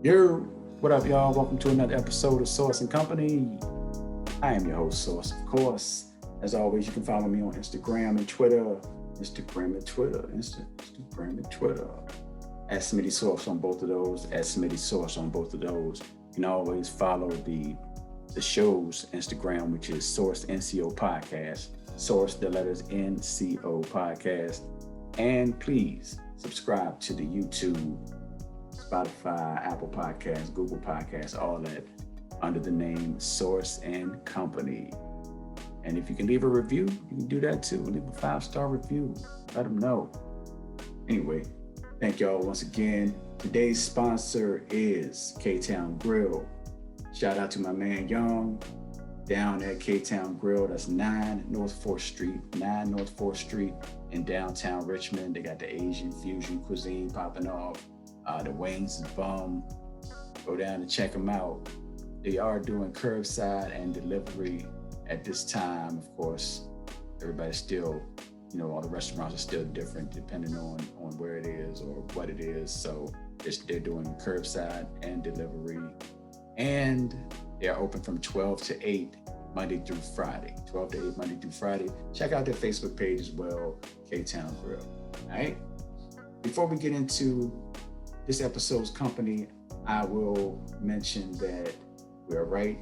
What up, y'all? Welcome to another episode of Source and Company. I am your host, Source, of course. As always, you can follow me on Instagram and Twitter. Instagram and Twitter. At Smitty Source on both of those. At Smitty Source on both of those. You can always follow the show's Instagram, which is Source NCO Podcast. Source, the letters NCO Podcast. And please subscribe to the YouTube, Spotify, Apple Podcasts, Google Podcasts, all that under the name Source and Company. And if you can leave a review, you can do that too. Leave a 5-star review. Let them know. Anyway, thank y'all once again. Today's sponsor is K-Town Grill. Shout out to my man Young down at K-Town Grill. That's 9 North 4th Street in downtown Richmond. They got the Asian fusion cuisine popping off. The wings is bomb. Go down and check them out. They are doing curbside and delivery at this time. Of course, everybody's still, all the restaurants are still different depending on where it is or what it is. So they're doing curbside and delivery. And they're open from 12 to 8 Monday through Friday. 12 to 8 Monday through Friday. Check out their Facebook page as well, K-Town Grill. All right? Before we get into this episode's company, I will mention that we're right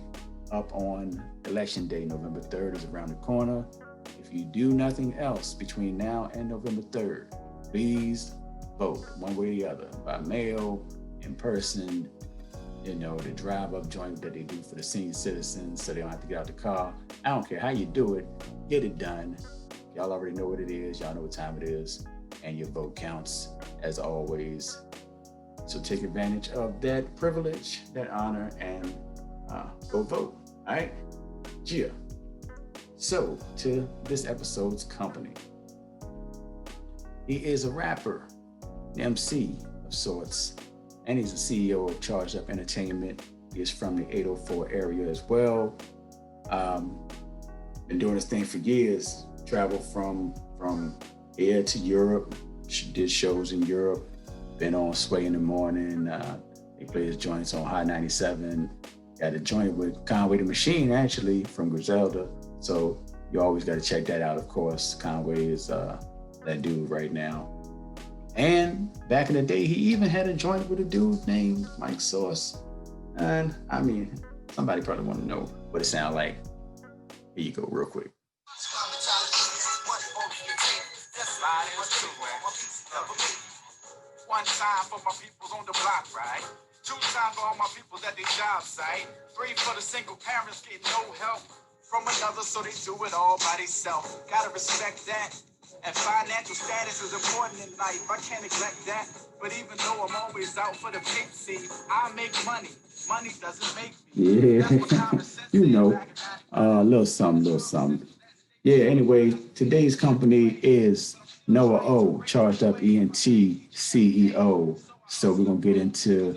up on Election Day. November 3rd is around the corner. If you do nothing else between now and November 3rd, please vote one way or the other, by mail, in person, the drive-up joint that they do for the senior citizens so they don't have to get out the car. I don't care how you do it, get it done. Y'all already know what it is. Y'all know what time it is. And your vote counts, as always. So take advantage of that privilege, that honor, and go vote. All right? Yeah. So to this episode's company. He is a rapper, an MC of sorts, and he's the CEO of Charged Up Entertainment. He is from the 804 area as well. Been doing this thing for years. Traveled from here to Europe. Did shows in Europe. Been on Sway in the Morning. He plays joints on High 97. Got a joint with Conway the Machine, actually, from Griselda. So you always got to check that out, of course. Conway is that dude right now. And back in the day, he even had a joint with a dude named Mike Sauce. And I mean, somebody probably want to know what it sounds like. Here you go, real quick. One time for my peoples on the block, right? 2 times for all my peoples at their job site. 3 for the single parents getting no help from another, so they do it all by themselves. Gotta respect that. And financial status is important in life. I can't neglect that. But even though I'm always out for the big C, I make money. Money doesn't make me. Yeah, a little something. Yeah, anyway, today's company is NoahO, Charged Up ENT CEO. So we're going to get into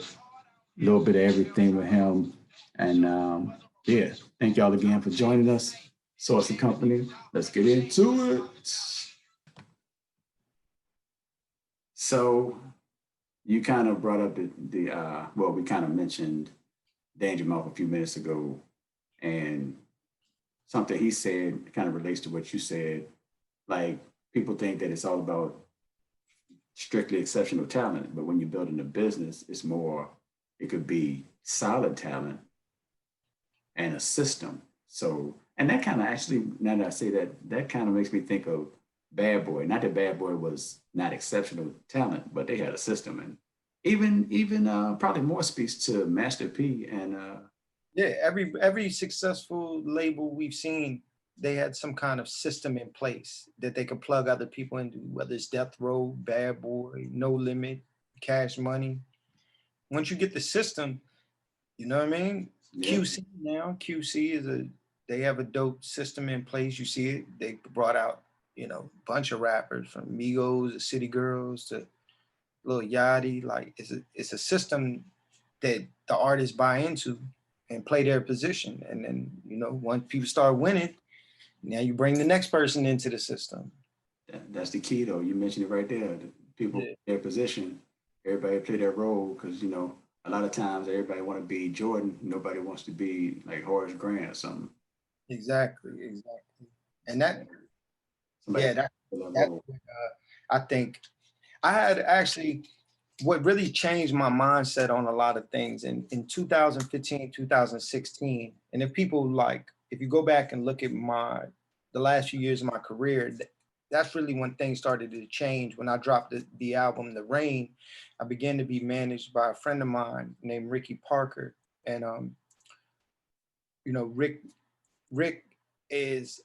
a little bit of everything with him. And thank y'all again for joining us. Source and Company, let's get into it. So you kind of brought up we kind of mentioned Danger Mouse a few minutes ago, and something he said kind of relates to what you said. Like, people think that it's all about strictly exceptional talent, but when you're building a business, it could be solid talent and a system. So, and that kind of actually, now that I say that, that kind of makes me think of Bad Boy. Not that Bad Boy was not exceptional talent, but they had a system. And even probably more speaks to Master P and every successful label we've seen, they had some kind of system in place that they could plug other people into, whether it's Death Row, Bad Boy, No Limit, Cash Money. Once you get the system, you know what I mean? Yeah. QC they have a dope system in place. You see it. They brought out, a bunch of rappers from Migos to City Girls to Lil Yachty. Like, it's a system that the artists buy into and play their position. And then, once people start winning, now you bring the next person into the system. That's the key, though. You mentioned it right there. People, their position, everybody play their role, because, a lot of times everybody want to be Jordan. Nobody wants to be like Horace Grant or something. Exactly, exactly. And that, Somebody yeah, can that fill that that's role. what, I think I had actually what really changed my mindset on a lot of things in 2015, 2016. And if people like, if you go back and look at the last few years of my career, that's really when things started to change. When I dropped the album, The Rain, I began to be managed by a friend of mine named Ricky Parker. And, Rick is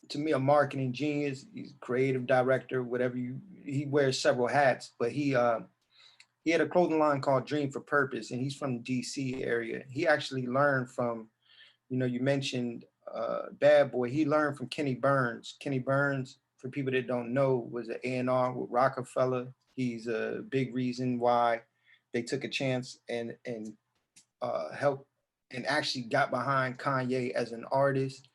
to me a marketing genius. He's a creative director, whatever he wears several hats, but he had a clothing line called Dream for Purpose, and he's from the DC area. He actually learned from, you mentioned Bad Boy. He learned from Kenny Burns. Kenny Burns, for people that don't know, was an A&R with Rockefeller. He's a big reason why they took a chance and helped and actually got behind Kanye as an artist,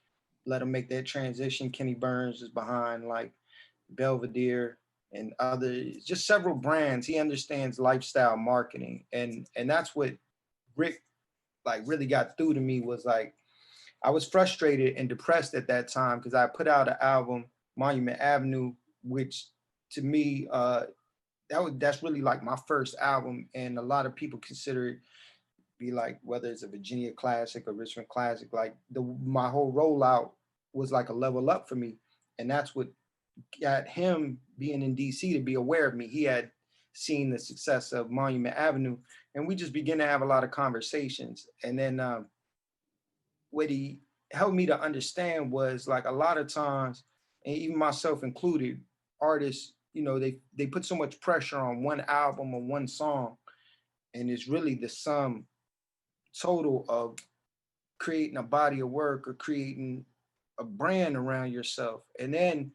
let him make that transition. Kenny Burns is behind like Belvedere and other, just several brands. He understands lifestyle marketing, and that's what Rick like really got through to me. Was like I was frustrated and depressed at that time because I put out an album, Monument Avenue, which to me that's really like my first album, and a lot of people consider it be like whether it's a Virginia classic or Richmond classic. Like my whole rollout was like a level up for me, and that's what got him being in DC to be aware of me. He had seen the success of Monument Avenue, and we just began to have a lot of conversations. And then what he helped me to understand was like a lot of times, and even myself included, artists, they put so much pressure on one album or one song, and it's really the sum total of creating a body of work or creating a brand around yourself. And then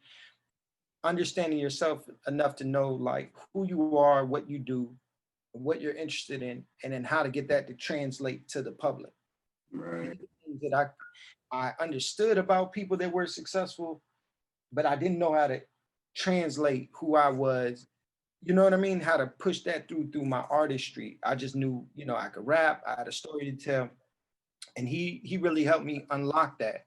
understanding yourself enough to know like who you are, what you do, what you're interested in, and then how to get that to translate to the public. Right. Things that I understood about people that were successful, but I didn't know how to translate who I was. You know what I mean? How to push that through my artistry. I just knew, I could rap. I had a story to tell, and he really helped me unlock that.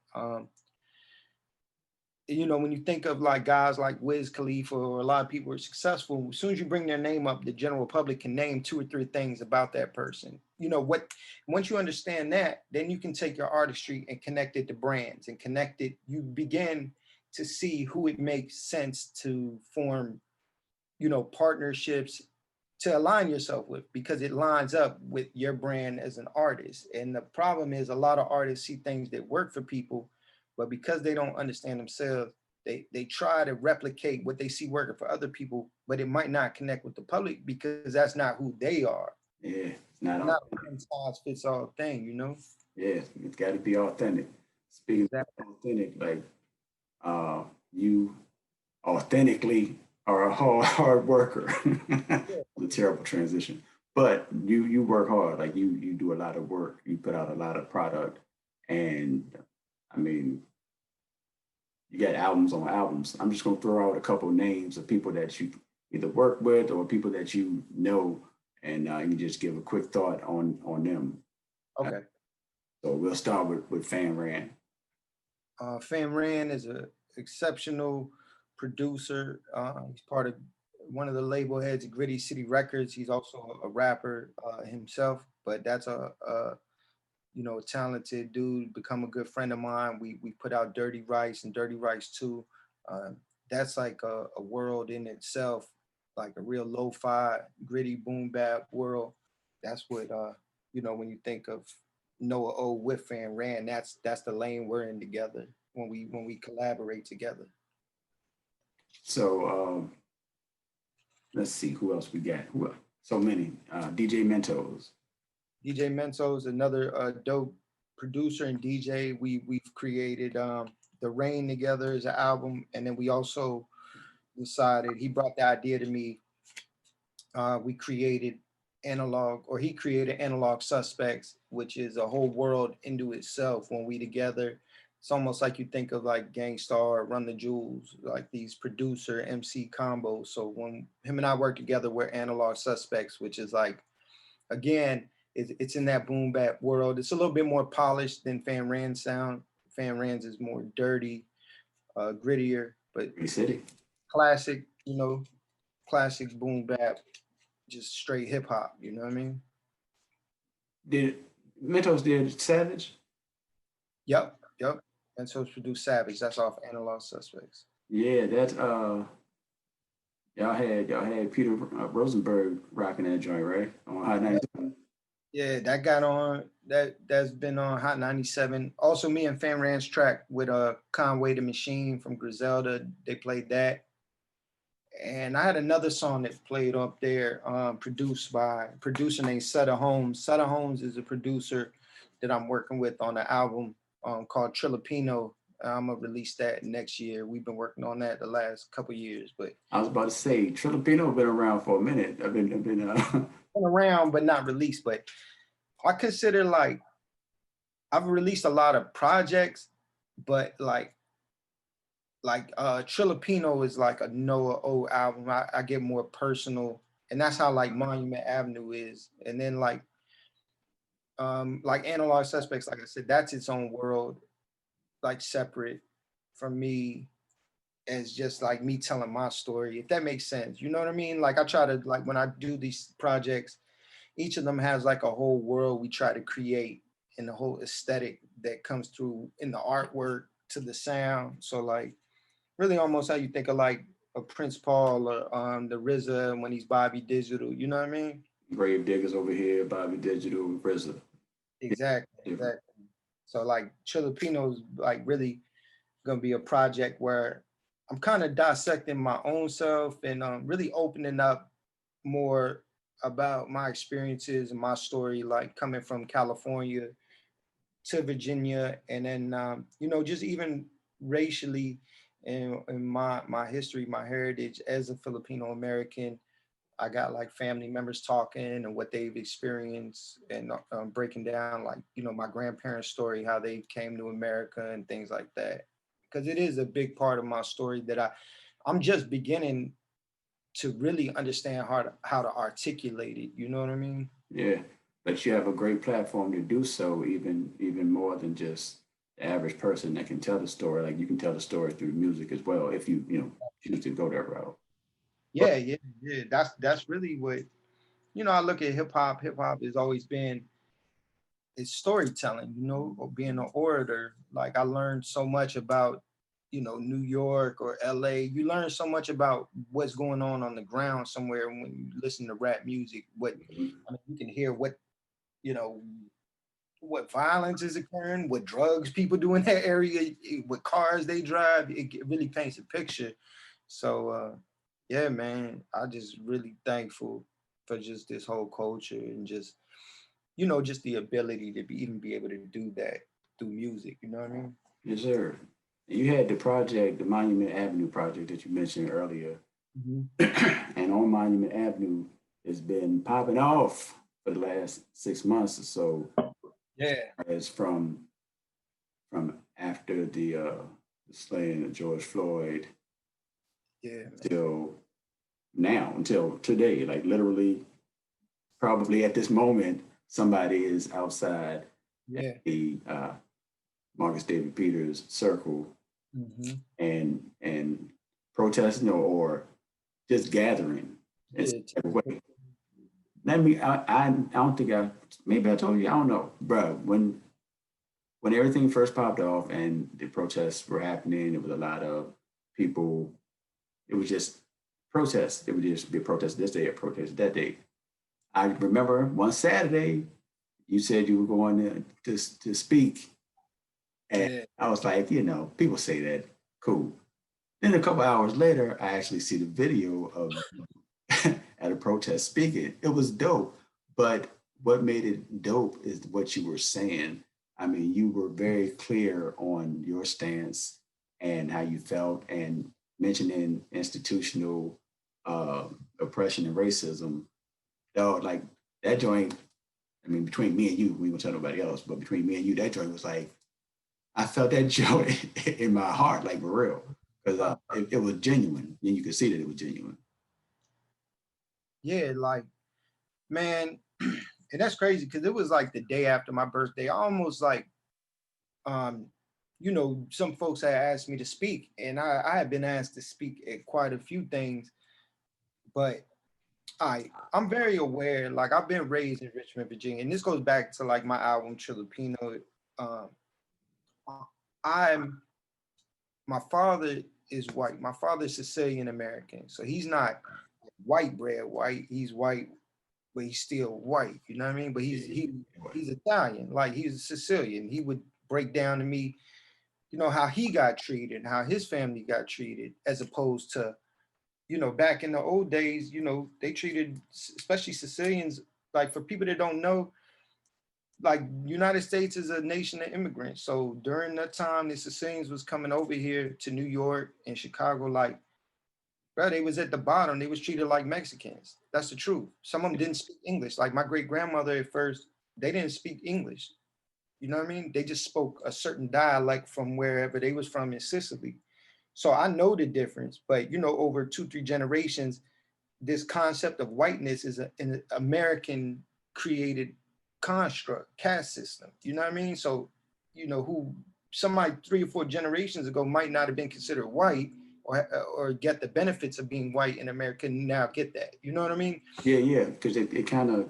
When you think of like guys like Wiz Khalifa or a lot of people who are successful, as soon as you bring their name up, the general public can name 2 or 3 things about that person. Once you understand that, then you can take your artistry and connect it to brands and connect it. You begin to see who it makes sense to form, partnerships to align yourself with, because it lines up with your brand as an artist. And the problem is a lot of artists see things that work for people, but because they don't understand themselves, they try to replicate what they see working for other people, but it might not connect with the public because that's not who they are. Yeah, it's not It's not a authentic. one size fits all thing. Yeah, it's got to be authentic. Speaking Exactly. of authentic, like you authentically are a hard worker. It's a terrible transition, but you work hard. Like you do a lot of work. You put out a lot of product, and I mean, you got albums on albums. I'm just gonna throw out a couple names of people that you either work with or people that you know, and you just give a quick thought on them. Okay. So we'll start with Fan Rand. Fam Rand is a exceptional producer. He's part of one of the label heads of Gritty City Records. He's also a rapper himself, but that's a talented dude, become a good friend of mine. We put out Dirty Rice and Dirty Rice 2. Uh, that's like a world in itself, like a real lo-fi, gritty boom bap world. That's what when you think of NoahO with Fan Rand, that's the lane we're in together when we collaborate together. So let's see who else we got. Who else? So many. DJ Mentos. DJ Mentos, another dope producer and DJ. We've created The Rain together as an album, and then we also decided, he brought the idea to me. We created he created Analog Suspects, which is a whole world into itself. When we together, it's almost like you think of like Gangstar, Run the Jewels, like these producer MC combos. So when him and I work together, we're Analog Suspects, which is like, again, it's in that boom bap world. It's a little bit more polished than Fan Ran's sound. Fan Ran's is more dirty, grittier, but Pretty City. classic, classic boom bap, just straight hip hop. You know what I mean? Did Mentos did Savage? Yep. And so it's produced Savage. That's off Analog Suspects. Yeah, that's y'all had Peter Rosenberg rocking that joint, right? On Hot 97. Yeah, that got on that's been on Hot 97. Also, me and Fan Ran's track with Conway the Machine from Griselda. They played that. And I had another song that played up there, produced by a producer named Sutter Holmes. Sutter Holmes is a producer that I'm working with on an album called Filipino. I'm gonna release that next year. We've been working on that the last couple years, but I was about to say Filipino been around for a minute. I've been been around but not released. But I consider like I've released a lot of projects, but like Filipino is like a NoahO album. I get more personal, and that's how like Monument Avenue is. And then like Analog Suspects, like I said, that's its own world, like separate from me, as just like me telling my story, if that makes sense. You know what I mean? Like I try to, like when I do these projects, each of them has like a whole world we try to create, and the whole aesthetic that comes through in the artwork to the sound. So like really almost how you think of like a Prince Paul or the RZA when he's Bobby Digital. You know what I mean? Grave Diggers over here, Bobby Digital, RZA. Exactly. So like Filipino's like really gonna be a project where I'm kind of dissecting my own self and really opening up more about my experiences and my story, like coming from California to Virginia, and then just even racially in my history, my heritage as a Filipino American. I got like family members talking and what they've experienced, and breaking down like my grandparents' story, how they came to America and things like that. Because it is a big part of my story that I'm just beginning to really understand how to articulate it. You know what I mean? Yeah, but you have a great platform to do so, even more than just the average person that can tell the story. Like you can tell the story through music as well if you choose to go that route. Yeah. That's really what I look at hip hop. Hip hop has always been it's storytelling, or being an orator. Like I learned so much about, New York or LA. You learn so much about what's going on the ground somewhere when you listen to rap music. You can hear you know, what violence is occurring, what drugs people do in that area, what cars they drive. It really paints a picture. So yeah, man, I just really thankful for just this whole culture and just just the ability to even be able to do that through music. You know what I mean? Yes, sir. You had the project, the Monument Avenue project that you mentioned earlier, Mm-hmm. and on Monument Avenue, it's been popping off for the last 6 months or so. Yeah. As from after the slaying of George Floyd Yeah. till now, until today, like literally, probably at this moment, somebody is outside Yeah. the Marcus David Peters circle Mm-hmm. and protesting or just gathering in some type of way. Let me. I don't think maybe I told you. I don't know, bro. When everything first popped off and the protests were happening, it was a lot of people. It was just protests. It would just be a protest this day, a protest that day. I remember one Saturday, you said you were going to speak, and Yeah. I was like, people say that, cool. Then a couple hours later, I actually see the video of at a protest speaking. It was dope, but what made it dope is what you were saying. I mean, you were very clear on your stance and how you felt, and mentioning institutional oppression and racism. Dog, like that joint. I mean, between me and you, we won't tell nobody else, but between me and you, that joint was like I felt that joint in my heart, like for real, because it was genuine, and you could see that it was genuine. Yeah. Like, man, And that's crazy because it was like the day after my birthday, almost like, you know, some folks had asked me to speak, and I had been asked to speak at quite a few things, but I'm very aware, like I've been raised in Richmond, Virginia, and this goes back to like my album Filipino. Um, I'm my father is white. My father is Sicilian American, so he's not white bread white. He's white, but he's still white. You know what I mean? But he's Italian, like he's Sicilian. He would break down to me, you know, how he got treated, how his family got treated, as opposed to, you know, back in the old days, you know, they treated, especially Sicilians, like for people that don't know, like United States is a nation of immigrants. So during that time, the Sicilians was coming over here to New York and Chicago, like, bro, they was at the bottom. They was treated like Mexicans. That's the truth. Some of them didn't speak English. Like my great grandmother at first, they didn't speak English. You know what I mean? They just spoke a certain dialect from wherever they was from in Sicily. So I know the difference. But you know, over 2, 3 generations, this concept of whiteness is an American created construct, caste system. You know what I mean? So, you know, who somebody 3 or 4 generations ago might not have been considered white or get the benefits of being white in America now get that. You know what I mean? Yeah, because it kind of,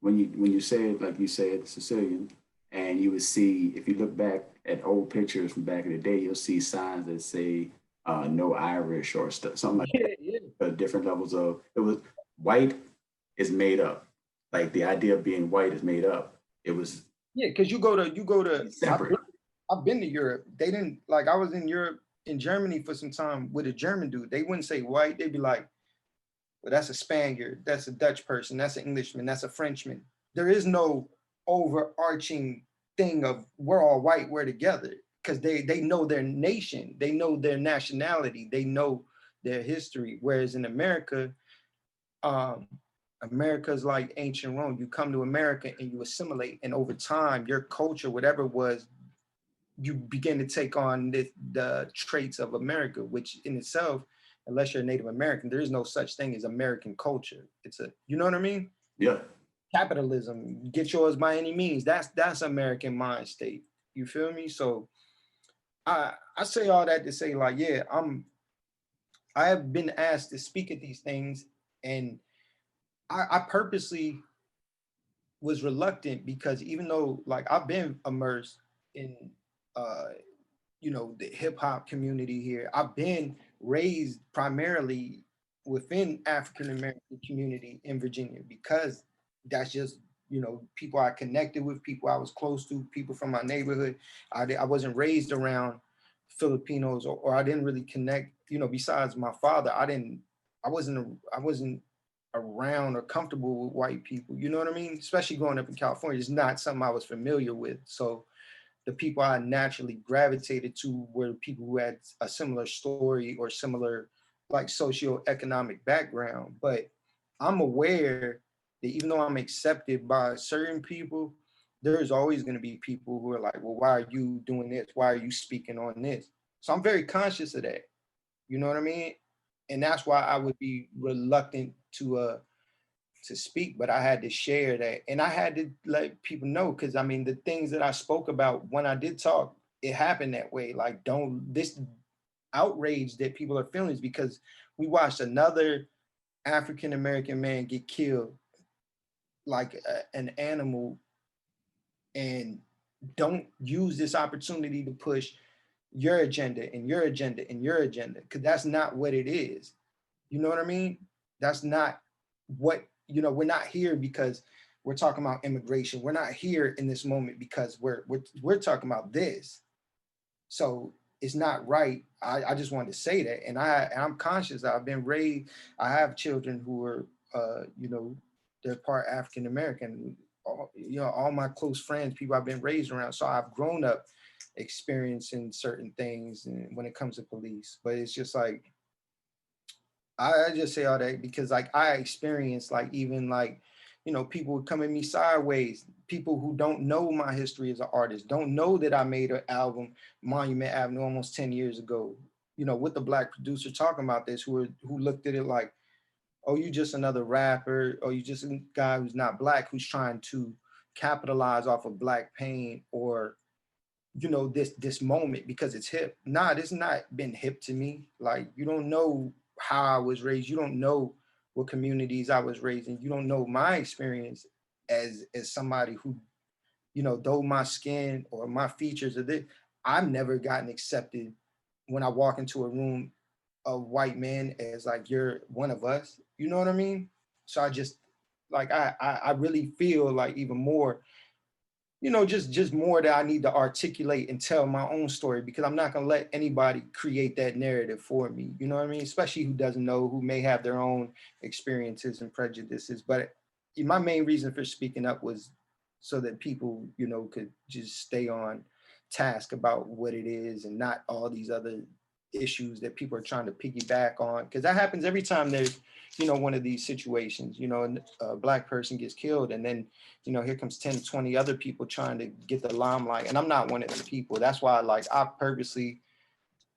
when you say it like you said, Sicilian, and you would see, if you look back at old pictures from back in the day, you'll see signs that say no Irish or something like Yeah, yeah. different levels of it was white is made up. Like the idea of being white is made up. It was Yeah, because you go to separate. I've been to Europe. They didn't like I was in Europe in Germany for some time with a German dude. They wouldn't say white. They'd be like, well, that's a Spaniard, that's a Dutch person, that's an Englishman, that's a Frenchman. There is no overarching thing of we're all white, we're together. Because they know their nation, they know their nationality, they know their history. Whereas in America, um, America's like ancient Rome. You come to America and you assimilate, and over time, your culture, whatever it was, you begin to take on the traits of America, which in itself, unless you're a Native American, there is no such thing as American culture. It's a, you know what I mean? Yeah. Capitalism, get yours by any means. That's American mind state. You feel me? So I say all that to say like, yeah, I have been asked to speak at these things, and I purposely was reluctant because even though like I've been immersed in uh you know the hip hop community here, I've been raised primarily within African American community in Virginia because that's just, you know, people I connected with, people I was close to, people from my neighborhood. I wasn't raised around Filipinos, or I didn't really connect, you know, besides my father. I wasn't around or comfortable with white people. You know what I mean? Especially growing up in California, it's not something I was familiar with. So the people I naturally gravitated to were people who had a similar story or similar like socioeconomic background. But I'm aware that even though I'm accepted by certain people, there's always going to be people who are like, well, why are you doing this? Why are you speaking on this? So I'm very conscious of that. You know what I mean? And that's why I would be reluctant to speak, but I had to share that. And I had to let people know, because I mean, the things that I spoke about when I did talk, it happened that way. Like, don't, this outrage that people are feeling is because we watched another African American man get killed like an animal, and don't use this opportunity to push your agenda and your agenda and your agenda, because that's not what it is. You know what I mean? That's not what, you know, we're not here because we're talking about immigration. We're not here in this moment because we're talking about this. So it's not right. I just wanted to say that. And I'm conscious. I've been raised, I have children who are you know, they're part African American. You know, all my close friends, people I've been raised around. So I've grown up experiencing certain things and when it comes to police. But it's just like, I just say all that because like I experienced like even like, you know, people would come at me sideways, people who don't know my history as an artist, don't know that I made an album, Monument Avenue, almost 10 years ago, you know, with the black producer talking about this, who looked at it like, oh, you just another rapper, or you just a guy who's not black who's trying to capitalize off of black pain, or this moment because it's hip. Nah, this not been hip to me. Like, you don't know how I was raised. You don't know what communities I was raised in. You don't know my experience as somebody who, though my skin or my features are this, I've never gotten accepted when I walk into a room of white men as like, you're one of us. You know what I mean? So I just like I really feel like even more, just more that I need to articulate and tell my own story, because I'm not gonna let anybody create that narrative for me. You know what I mean? Especially who doesn't know, who may have their own experiences and prejudices. But my main reason for speaking up was so that people, could just stay on task about what it is and not all these other issues that people are trying to piggyback on. Because that happens every time there's, one of these situations, a black person gets killed, and then here comes 10, 20 other people trying to get the limelight. And I'm not one of them people. That's why, like, I purposely,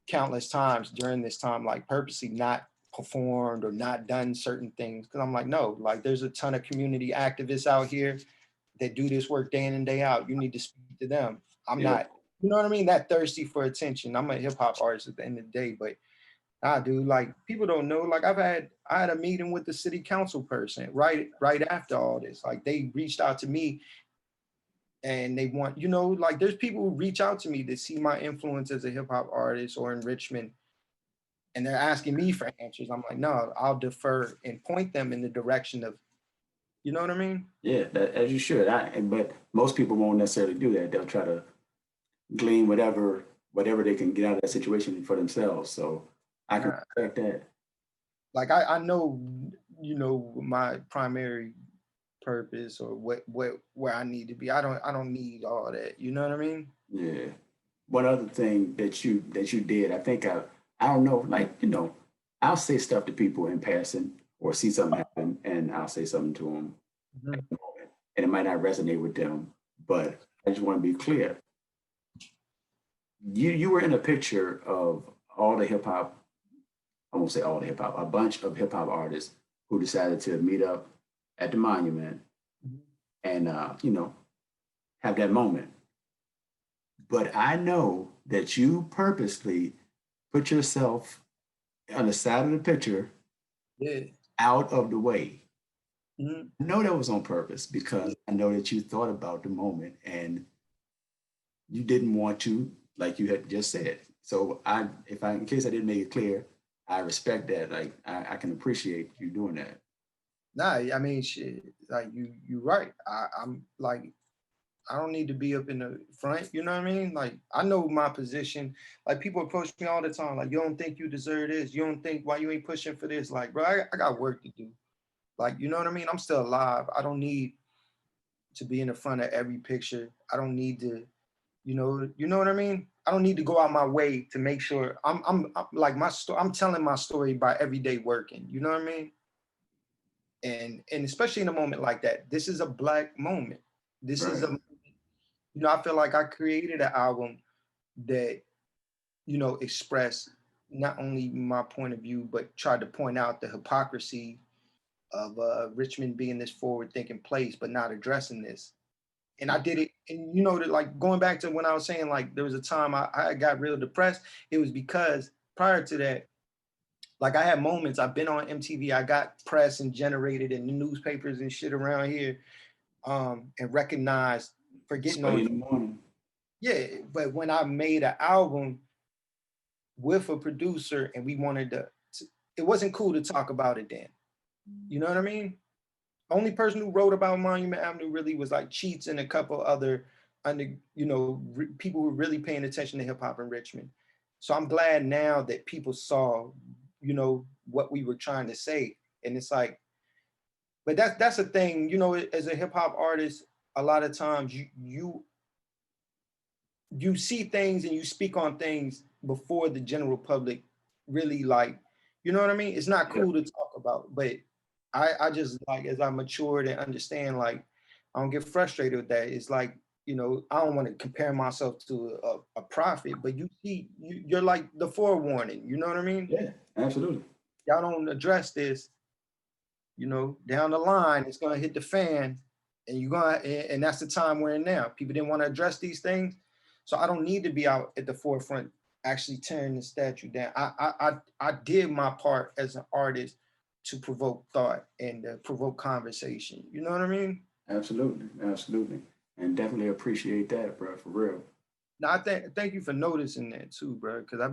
countless times during this time, like, purposely not performed or not done certain things. Cause I'm like, no, like, there's a ton of community activists out here that do this work day in and day out. You need to speak to them. I'm Yeah. not, you know what I mean? That thirsty for attention. I'm a hip hop artist at the end of the day, but dude, like, people don't know. Like, I had a meeting with the city council person right after all this. Like, they reached out to me and they want, like, there's people who reach out to me to see my influence as a hip hop artist or enrichment, and they're asking me for answers. I'm like, no, I'll defer and point them in the direction of, you know what I mean? Yeah, as you should. But most people won't necessarily do that. They'll try to glean whatever they can get out of that situation for themselves. So I can respect that. Like, I know, my primary purpose or where I need to be. I don't need all that. You know what I mean? Yeah. One other thing that you did, I don't know, like, I'll say stuff to people in passing or see something happen, and I'll say something to them, Mm-hmm. and it might not resonate with them, but I just want to be clear. You were in a picture of all the hip hop. I won't say all the hip hop, a bunch of hip hop artists who decided to meet up at the monument and have that moment. But I know that you purposely put yourself on the side of the picture, Yeah. out of the way. Mm-hmm. I know that was on purpose because I know that you thought about the moment and you didn't want to, like you had just said. So in case I didn't make it clear, I respect that. Like, I can appreciate you doing that. Nah, I mean, shit. Like, you right. I'm like, I don't need to be up in the front. You know what I mean? Like, I know my position. Like, people approach me all the time. Like, you don't think you deserve this? You don't think why you ain't pushing for this? Like, bro, I got work to do. Like, you know what I mean? I'm still alive. I don't need to be in the front of every picture. I don't need to, you know what I mean? I don't need to go out my way to make sure I'm like my story. I'm telling my story by every day working. You know what I mean? And especially in a moment like that, this is a black moment. This is Right. I feel like I created an album that, expressed not only my point of view, but tried to point out the hypocrisy of Richmond being this forward-thinking place, but not addressing this. And I did it, and that, like, going back to when I was saying, like, there was a time I got real depressed. It was because prior to that, like, I had moments. I've been on MTV. I got press and generated in the newspapers and shit around here, and recognized for getting Early on. in the morning. Yeah, but when I made an album with a producer and we wanted it wasn't cool to talk about it then. You know what I mean? Only person who wrote about Monument Avenue really was like Cheats and a couple other people who were really paying attention to hip hop in Richmond. So I'm glad now that people saw, what we were trying to say. And it's like, but that's the thing, as a hip hop artist, a lot of times you see things and you speak on things before the general public really, like, you know what I mean? It's not cool to talk about, but I just, like, as I matured and understand, like, I don't get frustrated with that. It's like, I don't want to compare myself to a prophet, but you're like the forewarning, you know what I mean? Yeah, absolutely. Y'all don't address this. You know, down the line, it's gonna hit the fan, and and that's the time we're in now. People didn't want to address these things, so I don't need to be out at the forefront actually tearing the statue down. I did my part as an artist to provoke thought and provoke conversation. You know what I mean? Absolutely, absolutely, and definitely appreciate that, bro, for real. Now, thank you for noticing that too, bro. Because I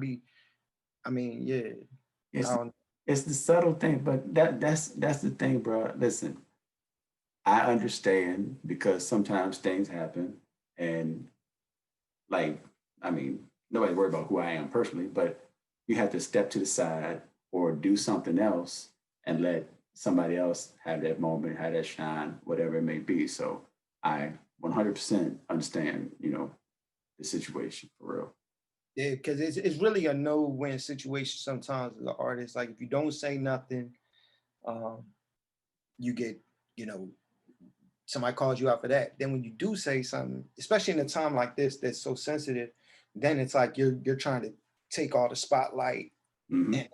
mean, yeah, It's I don't, it's the subtle thing, but that's the thing, bro. Listen, I understand because sometimes things happen, and like, I mean, nobody worry about who I am personally, but you have to step to the side or do something else and let somebody else have that moment, have that shine, whatever it may be. So I 100% understand, the situation for real. yeah, because it's really a no-win situation sometimes as an artist. Like if you don't say nothing, um, you get, you know, somebody calls you out for that. Then when you do say something, especially in a time like this that's so sensitive, then it's like you're trying to take all the spotlight, Hmm. and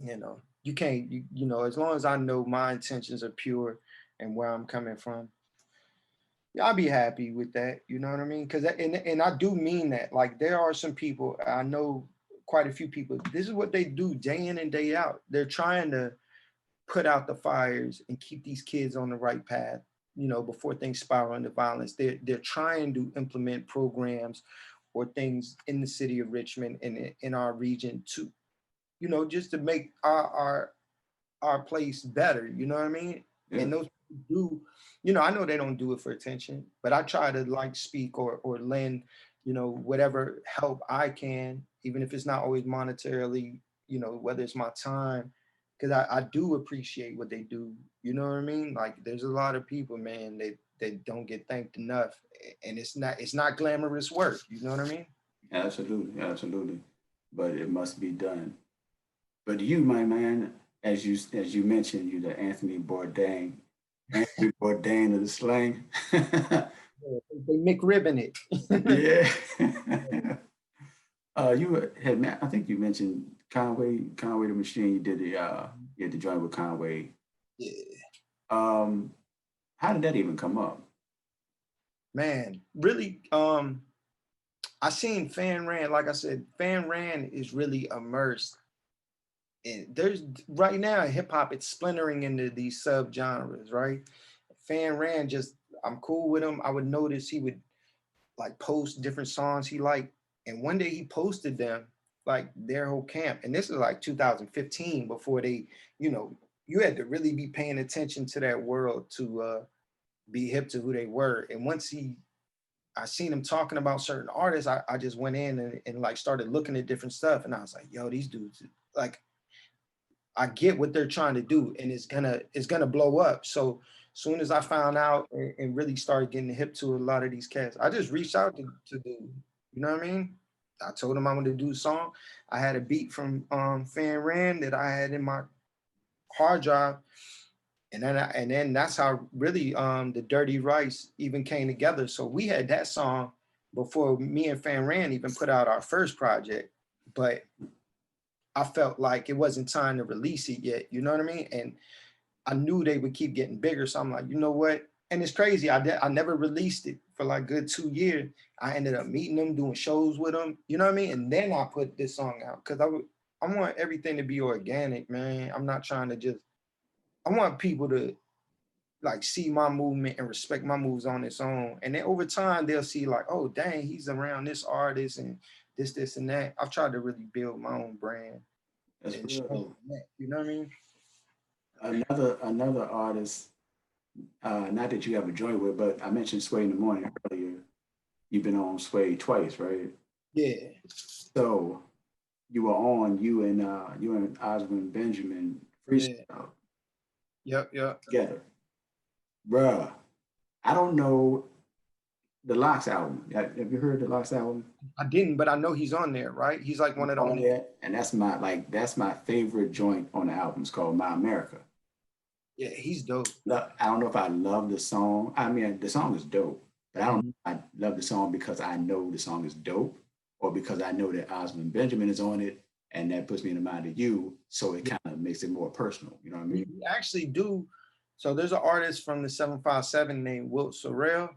you know you can't you know, as long as I know my intentions are pure and where I'm coming from, yeah, I'll be happy with that. You know what I mean? Because and I do mean that. Like there are some people I know, quite a few people. This is what they do day in and day out. They're trying to put out the fires and keep these kids on the right path, you know, before things spiral into violence. They're trying to implement programs or things in the city of Richmond and in our region to, you know, just to make our place better. You know what I mean? Yeah. And those people do, you know, I know they don't do it for attention, but I try to like speak or lend, you know, whatever help I can, even if it's not always monetarily, you know, whether it's my time, because I do appreciate what they do. You know what I mean? Like there's a lot of people, man, that don't get thanked enough, and it's not glamorous work. You know what I mean? Absolutely, absolutely. But it must be done. But you, my man, as you mentioned, you the Anthony Bourdain of the slang. They McRibbon it. Yeah. You had, I think you mentioned Conway the Machine. You had the joint with Conway. Yeah. Um, how did that even come up? Man, really, I seen Fan Ran, like I said, Fan Ran is really immersed in there's right now in hip hop, it's splintering into these subgenres, right? Fan Ran just I'm cool with him. I would notice he would like post different songs he liked. And one day he posted them, like their whole camp. And this is like 2015 before they, you know, you had to really be paying attention to that world to be hip to who they were. And once I seen him talking about certain artists, I just went in and like started looking at different stuff. And I was like, yo, these dudes, like, I get what they're trying to do, and it's gonna blow up. So soon as I found out and really started getting hip to a lot of these cats, I just reached out to do, you know what I mean? I told him I wanted to do a song. I had a beat from Fan Ran that I had in my hard drive, and then that's how really the Dirty Rice even came together. So we had that song before me and Fan Ran even put out our first project, but I felt like it wasn't time to release it yet. You know what I mean? And I knew they would keep getting bigger. So I'm like, you know what? And it's crazy. I never released it for like good 2 years. I ended up meeting them, doing shows with them. You know what I mean? And then I put this song out because I want everything to be organic, man. I'm not trying to just. I want people to like see my movement and respect my moves on its own. And then over time they'll see like, oh dang, he's around this artist and this, and that. I've tried to really build my own brand That's and real. strengthen that. You know what I mean? Another artist, not that you have a joint with, but I mentioned Sway in the Morning earlier. You've been on Sway twice, right? Yeah. So you and Osmond Benjamin Yeah. freestyle Yep. Yep. together. Bruh, I don't know the Locks album. Have you heard the Locks album? I didn't, but I know he's on there, right? He's like one of the On only. there, and that's my favorite joint on the album. It's called My America. Yeah, he's dope. Look, I don't know if I love the song. I mean, the song is dope, but I don't. Mhm. I love the song because I know the song is dope, or because I know that Osmond Benjamin is on it, and that puts me in the mind of you. So it Yeah. kind of of makes it more personal. You know what I mean? We actually do. So there's an artist from the 757 named Wilt Sorrell,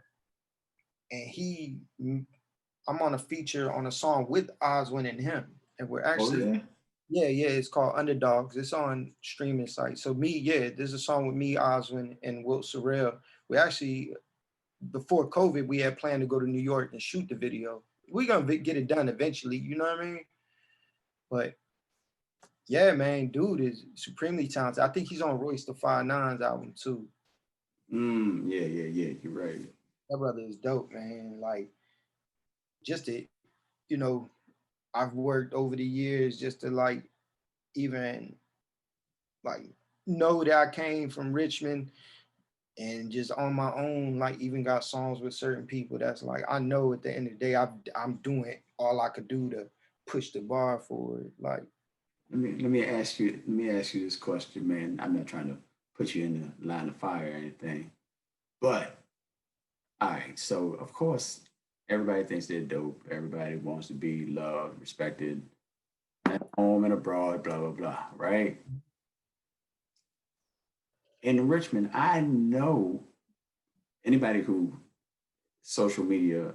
and I'm on a feature on a song with Oswin and him, and we're actually, Oh, yeah, it's called Underdogs. It's on streaming sites. So there's a song with me, Oswin, and Wilt Sorrell. We actually, before COVID, we had planned to go to New York and shoot the video. We're gonna get it done eventually, you know what I mean? But yeah, man, dude is supremely talented. I think he's on Royce the 5'9's album too. yeah. You're right. That brother is dope, man. Like, just to, you know, I've worked over the years just to like even like know that I came from Richmond and just on my own, like even got songs with certain people that's like, I know at the end of the day, I'm doing all I could do to push the bar forward. Like, let me ask you this question, man. I'm not trying to put you in the line of fire or anything, but all right. So of course, everybody thinks they're dope. Everybody wants to be loved, respected, at home and abroad, blah blah blah. Right? In Richmond, I know anybody who social media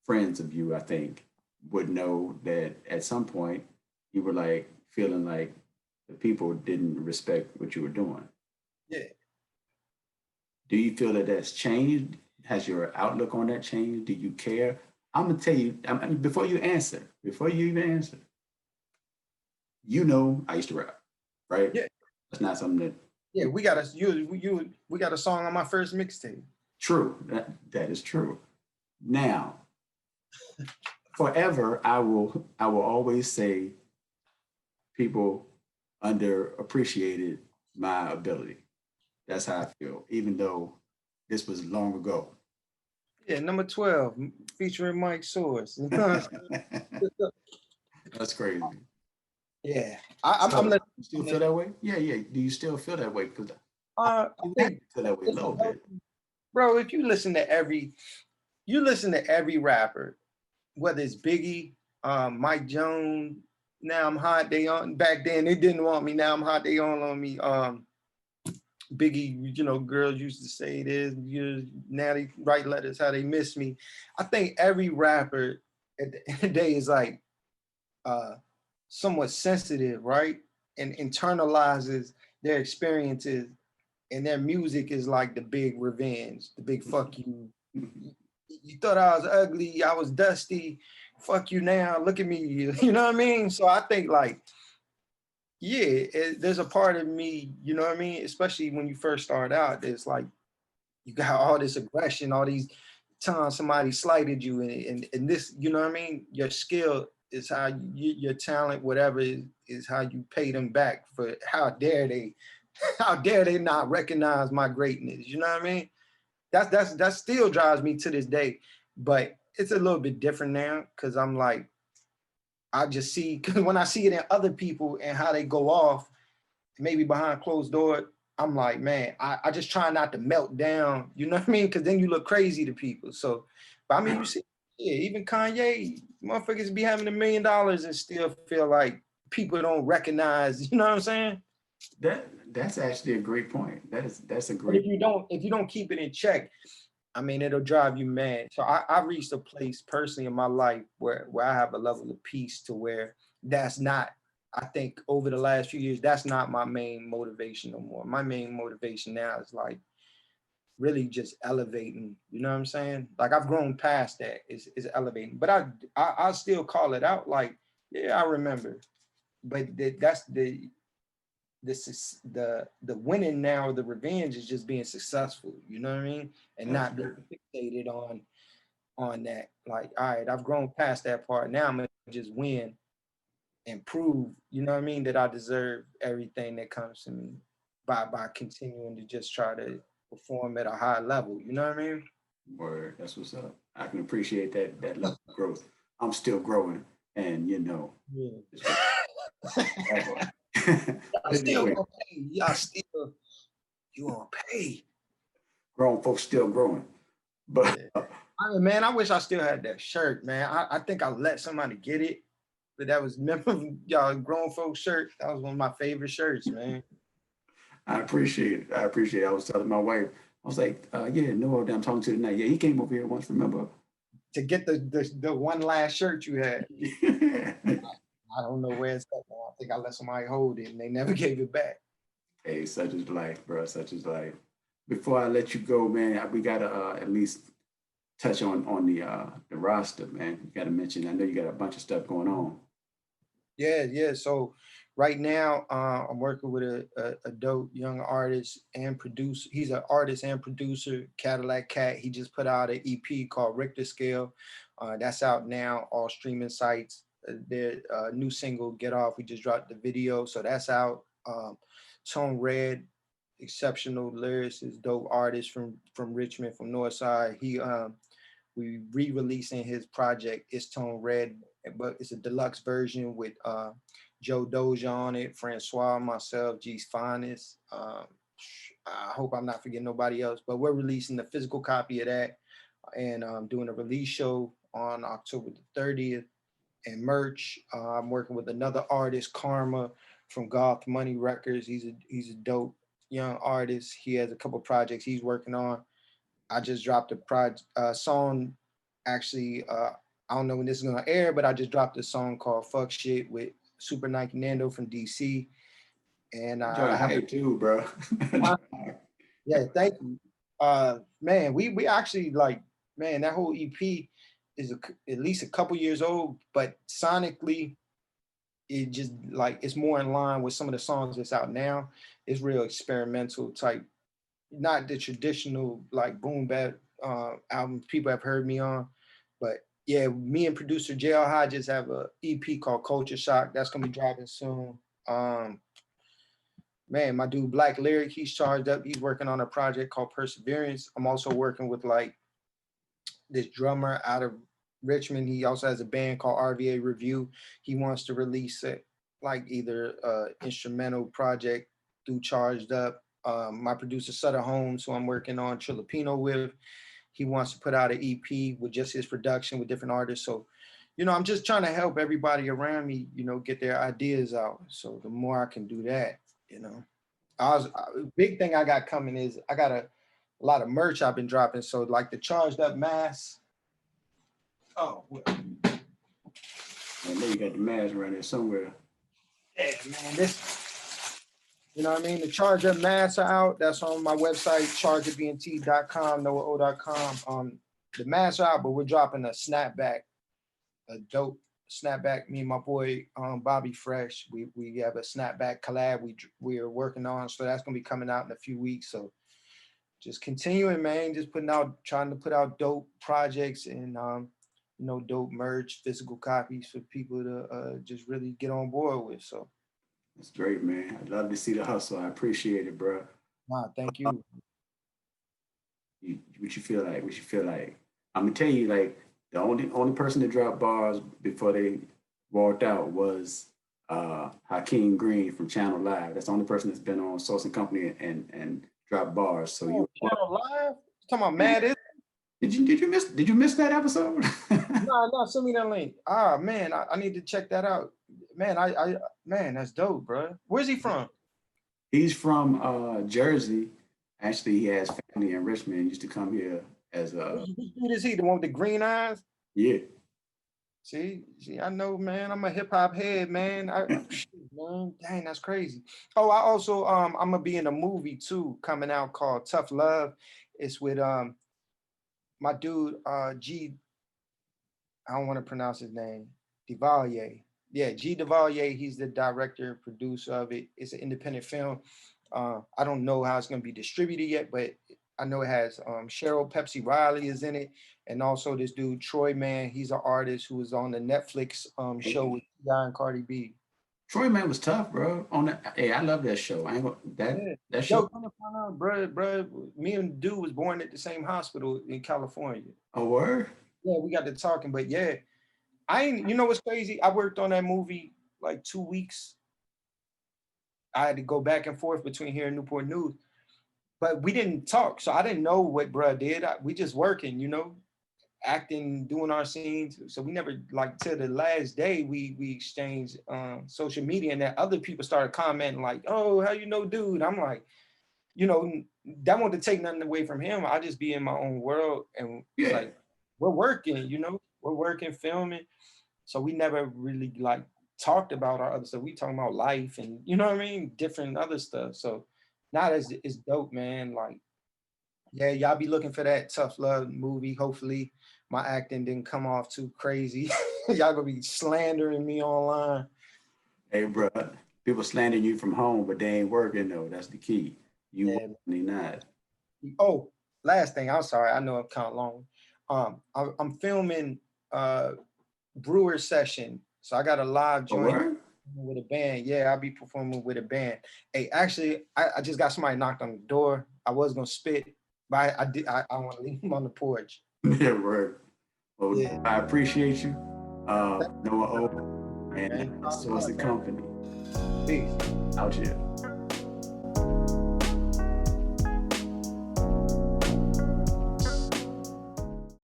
friends of you, I think, would know that at some point you were like feeling like the people didn't respect what you were doing. yeah, Do you feel that that's changed? Has your outlook on that changed? Do you care? I'm gonna tell you. I mean, before you even answer, you know, I used to rap, right? yeah, That's not something that yeah. We got a song on my first mixtape. true. That is true. Now, forever, I will always say people underappreciated my ability. That's how I feel, even though this was long ago. Yeah, number 12, featuring Mike Source. You know what I'm saying? That's crazy. Yeah, I'm So letting. you still feel that way? Yeah. Do you still feel that way? Because I I think, feel that way a little bit. bro, if you listen to every rapper, whether it's Biggie, Mike Jones, now I'm hot, they on. Back then they didn't want me, now I'm hot, they on me. Biggie, you know, girls used to say this, now they write letters how they miss me. I think every rapper at the end of the day is like somewhat sensitive, right? And internalizes their experiences, and their music is like the big revenge, the big fuck you. You thought I was ugly, I was dusty, fuck you now, look at me, you know what I mean? So I think like, yeah, there's a part of me, you know what I mean? Especially when you first start out, it's like you got all this aggression, all these times somebody slighted you, and this, you know what I mean? Your skill is how your talent, whatever is how you pay them back for how dare they, how dare they not recognize my greatness? You know what I mean? That still drives me to this day, but it's a little bit different now because I'm like, I just see, because when I see it in other people and how they go off, maybe behind closed door, I'm like, man, I just try not to melt down, you know what I mean? Because then you look crazy to people. So, but I mean, you see, yeah, even Kanye, motherfuckers be having $1 million and still feel like people don't recognize, you know what I'm saying? That's actually a great point. That's a But great. if you don't keep it in check, I mean, it'll drive you mad. So I reached a place personally in my life where I have a level of peace to where that's not, I think over the last few years, that's not my main motivation no more. My main motivation now is like really just elevating, you know what I'm saying? Like I've grown past that, is elevating. But I still call it out like, yeah, I remember. But that's the winning now, the revenge is just being successful, you know what I mean? And That's not being true. fixated on that. Like, all right, I've grown past that part. Now I'm gonna just win and prove, you know what I mean, that I deserve everything that comes to me by continuing to just try to perform at a high level. You know what I mean? Word. That's what's up. I can appreciate that level of growth. I'm still growing, and Yeah. it's forever. I But still anyway, gonna pay. Y'all still, you gonna pay. grown folks still growing. But Yeah. I mean, man, I wish I still had that shirt, man. I think I let somebody get it. But that was, remember y'all grown folks shirt? That was one of my favorite shirts, man. I appreciate it. I appreciate it. I was telling my wife, I was like, yeah, Noah that I'm talking to tonight. Yeah, he came over here once, remember? To get the one last shirt you had. Hey, I don't know where it's at now. I think I let somebody hold it and they never gave it back. such is life, bro. Such is life. Before I let you go, man, we gotta at least touch on the roster, man. You gotta mention. I know you got a bunch of stuff going on. Yeah. So right now, I'm working with a dope young artist and producer. He's an artist and producer, Cadillac Cat. He just put out an EP called Richter Scale. That's out now, all streaming sites. Their new single, Get Off, we just dropped the video. So that's out. Tone Red, exceptional lyricist, dope artist from Richmond, from Northside. We re-releasing his project, It's Tone Red, but it's a deluxe version with Joe Doja on it, Francois, myself, G's Finest. I hope I'm not forgetting nobody else, but we're releasing the physical copy of that and doing a release show on October the 30th and merch. I'm working with another artist, Karma from Goth Money Records. He's a dope young artist. He has a couple projects he's working on. I just dropped a song. Actually, I don't know when this is gonna air, but I just dropped a song called "Fuck Shit" with Super Nike Nando from DC, and I John have hype too, bro. yeah, thank you, man. We actually like, man, that whole EP is at least a couple years old, but sonically, it just like it's more in line with some of the songs that's out now. It's real experimental type, not the traditional like boom bap album people have heard me on, but yeah, me and producer JL Hodges have a EP called Culture Shock that's gonna be dropping soon. Man, my dude Black Lyric, he's charged up. He's working on a project called Perseverance. I'm also working with like this drummer out of Richmond. He also has a band called RVA Review. He wants to release it like either instrumental project through Charged Up. My producer Sutter Holmes, who I'm working on Filipino with, he wants to put out an EP with just his production with different artists. So, I'm just trying to help everybody around me, get their ideas out. So the more I can do that, big thing I got coming is I got a lot of merch I've been dropping. So like the Charged Up mask. Oh, I know you got the mask around there somewhere. yeah, man, this, what I mean? The Charged Up masks are out. That's on my website, chargedupent.com, NoahO.com. The masks are out, but we're dropping a snapback, a dope snapback. Me and my boy Bobby Fresh, we have a snapback collab we are working on. So that's gonna be coming out in a few weeks. So just continuing, man, just trying to put out dope projects and dope merch, physical copies for people to just really get on board with. So That's great, man. I'd love to see the hustle. I appreciate it, bro. thank you. What you feel like? What you feel like? I'm gonna tell you, like the only person that dropped bars before they walked out was Hakeem Green from Channel Live. That's the only person that's been on Source and Company and dropped bars. So you Channel Live? You talking about Mad Is? did you miss that episode? No, send me that link. Man, I need to check that out. Man, man, that's dope, bro. Where's he from? He's from Jersey. Actually, he has family in Richmond. He used to come here as a Which dude is he? The one with the green eyes? yeah. See, I know, man. I'm a hip hop head, man. Man, dang, that's crazy. Oh, I also I'm gonna be in a movie too coming out called Tough Love. It's with my dude G. I don't want to pronounce his name. Devalier. Yeah, G. Devalier. He's the director, producer of it. It's an independent film. I don't know how it's gonna be distributed yet, but I know it has Cheryl Pepsi Riley is in it, and also this dude Troy Man. He's an artist who was on the Netflix show with T.I. and Cardi B. Troy Man was tough, bro. On that, hey, I love that show. I ain't gonna, that show. Yo, come to find out, bro. Me and dude was born at the same hospital in California. A word? Yeah, we got to talking, but yeah, you know what's crazy? I worked on that movie like 2 weeks. I had to go back and forth between here and Newport News, but we didn't talk, so I didn't know what bruh did. We just working, acting, doing our scenes. So we never, like, till the last day we exchanged social media, and then other people started commenting like, "Oh, how you know, dude?" I'm like, you know, that wanted to take nothing away from him. I just be in my own world, and it's Yeah. like we're working, you know, we're working, filming. So we never really like talked about our other stuff. We talking about life and, you know what I mean, different other stuff. So now it's dope, man. Like, yeah, y'all be looking for that Tough Love movie. Hopefully my acting didn't come off too crazy. Y'all gonna be slandering me online. Hey, bro, people slandering you from home, but they ain't working though. That's the key. You Yeah. working, they not. Oh, last thing, I'm sorry, I know I'm kind of long. I'm filming Brewer session. So I got a live Oh, joint word? with a band. Yeah, I'll be performing with a band. Hey, actually, I just got somebody knocked on the door. I was gonna spit, but I want to leave him on the porch. Yeah, word. Well, Yeah. I appreciate you, NoahO, Man. and Source and Company. Peace. Out here.